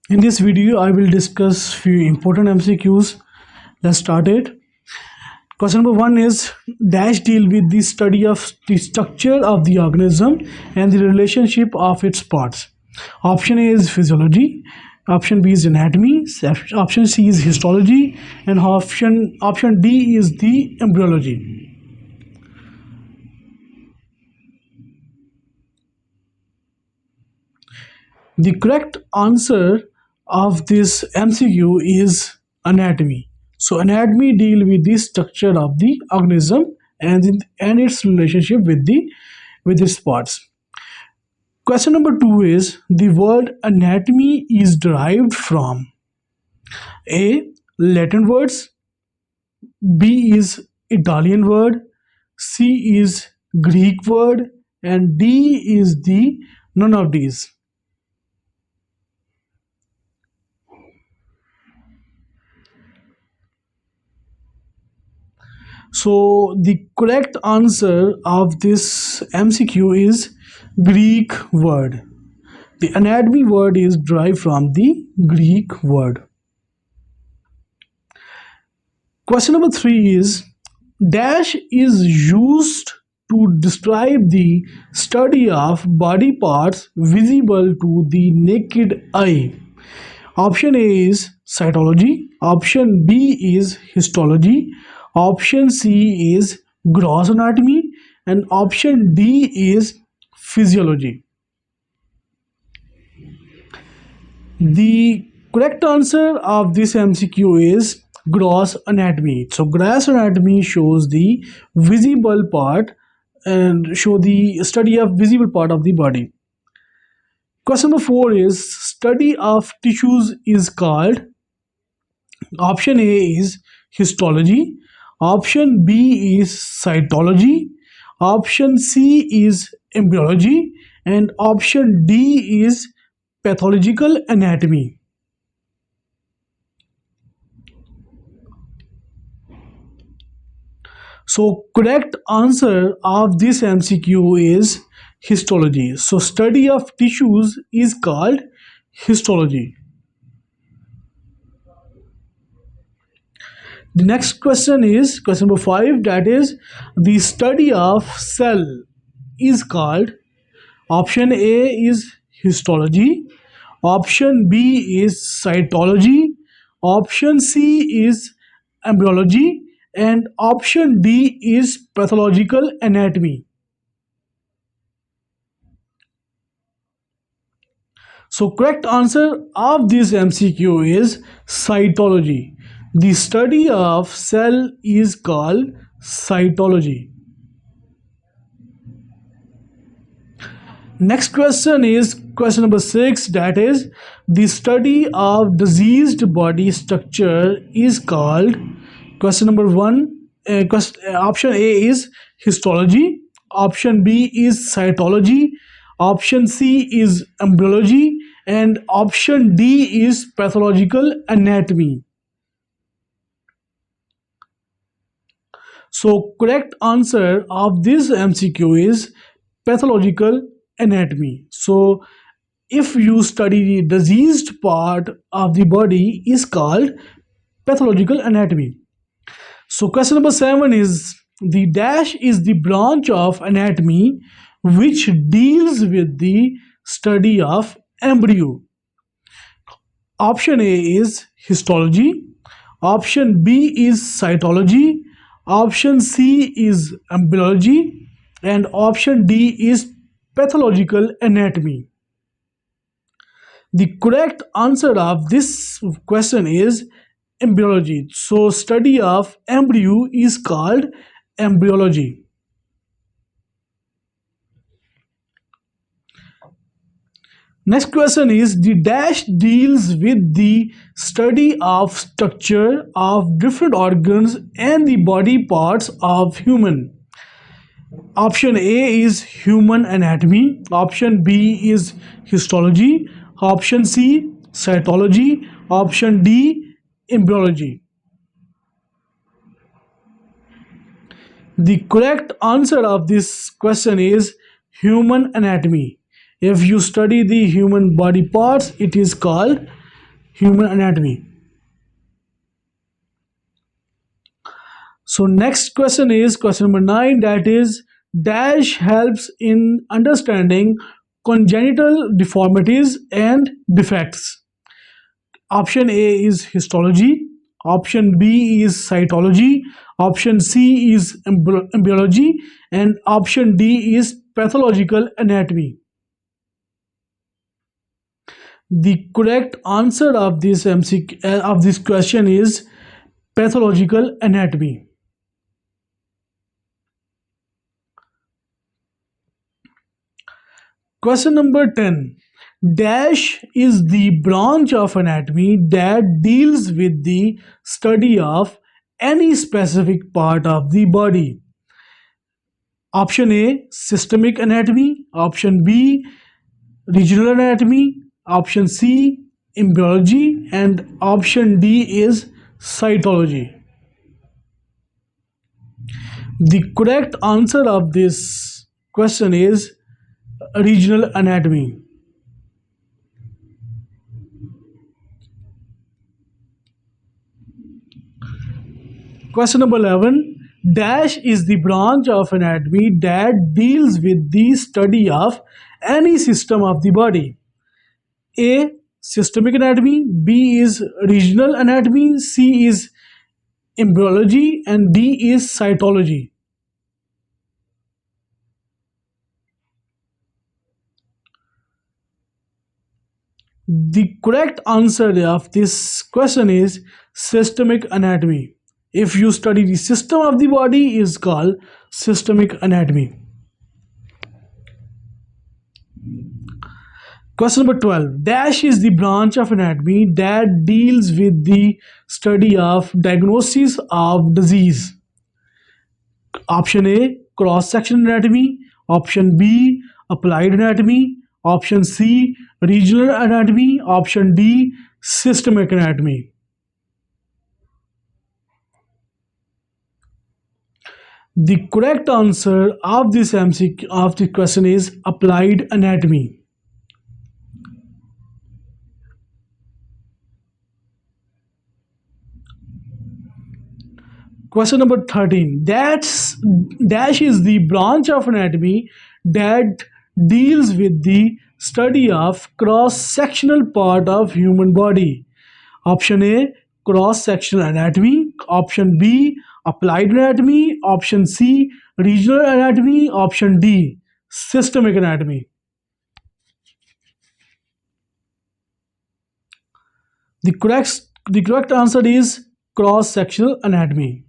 In this video, I will discuss few important MCQs. Let's start it. Question number 1 is dash deal with the study of the structure of the organism and the relationship of its parts. Option A is physiology, option B is anatomy, option C is histology, and option D is the embryology. The correct answer of this MCQ is anatomy. So anatomy deal with the structure of the organism and its relationship with its parts. Question number 2 is the word anatomy is derived from A. Latin words, B is Italian word, C is Greek word, and D is the none of these. So the correct answer of this MCQ is Greek word. The anatomy word is derived from the Greek word. Question number 3 is dash is used to describe the study of body parts visible to the naked eye. Option A is cytology, option B is histology, option C is gross anatomy, and option D is physiology. The correct answer of this MCQ is gross anatomy. So gross anatomy shows the visible part and show the study of visible part of the body. Question number 4 is study of tissues is called. Option A is histology, option B is cytology, option C is embryology, and option D is pathological anatomy. So correct answer of this MCQ is histology. So study of tissues is called histology. The next question is question number 5, that is the study of cell is called. Option A is histology, option B is cytology, option C is embryology, and option D is pathological anatomy. So correct answer of this MCQ is cytology. The study of cell is called cytology. Next question is question number 6, that is the study of diseased body structure is called. Question number 1, option A is histology, option B is cytology, option C is embryology, and option D is pathological anatomy. So correct answer of this MCQ is pathological anatomy. So if you study the diseased part of the body is called pathological anatomy. So question number 7 is the dash is the branch of anatomy which deals with the study of embryo. Option A is histology, option B is cytology, option C is embryology, and option D is pathological anatomy. The correct answer of this question is embryology. So study of embryo is called embryology. Next question is the dash deals with the study of structure of different organs and the body parts of human. Option A is human anatomy, option B is histology, option C cytology, option D embryology. The correct answer of this question is human anatomy. If you study the human body parts, it is called human anatomy. So next question is question number 9, that is dash helps in understanding congenital deformities and defects. Option A is histology, option B is cytology, option C is embryology, and option D is pathological anatomy. The correct answer of this of this question is pathological anatomy. Question number 10. Dash is the branch of anatomy that deals with the study of any specific part of the body. Option A, systemic anatomy. Option B, regional anatomy. Option C, embryology. And option D is cytology. The correct answer of this question is regional anatomy. Question number 11. Dash is the branch of anatomy that deals with the study of any system of the body. A, systemic anatomy. B is regional anatomy. C is embryology. And D is cytology. The correct answer of this question is systemic anatomy. If you study the system of the body, is called systemic anatomy. Question number 12. Dash is the branch of anatomy that deals with the study of diagnosis of disease. Option A, cross-section anatomy. Option B, applied anatomy. Option C, regional anatomy. Option D, systemic anatomy. The correct answer of this MCQ of the question is applied anatomy. Question number 13. Dash is the branch of anatomy that deals with the study of cross-sectional part of human body. Option A, cross-sectional anatomy. Option B, applied anatomy. Option C, regional anatomy. Option D, systemic anatomy. The correct answer is cross-sectional anatomy.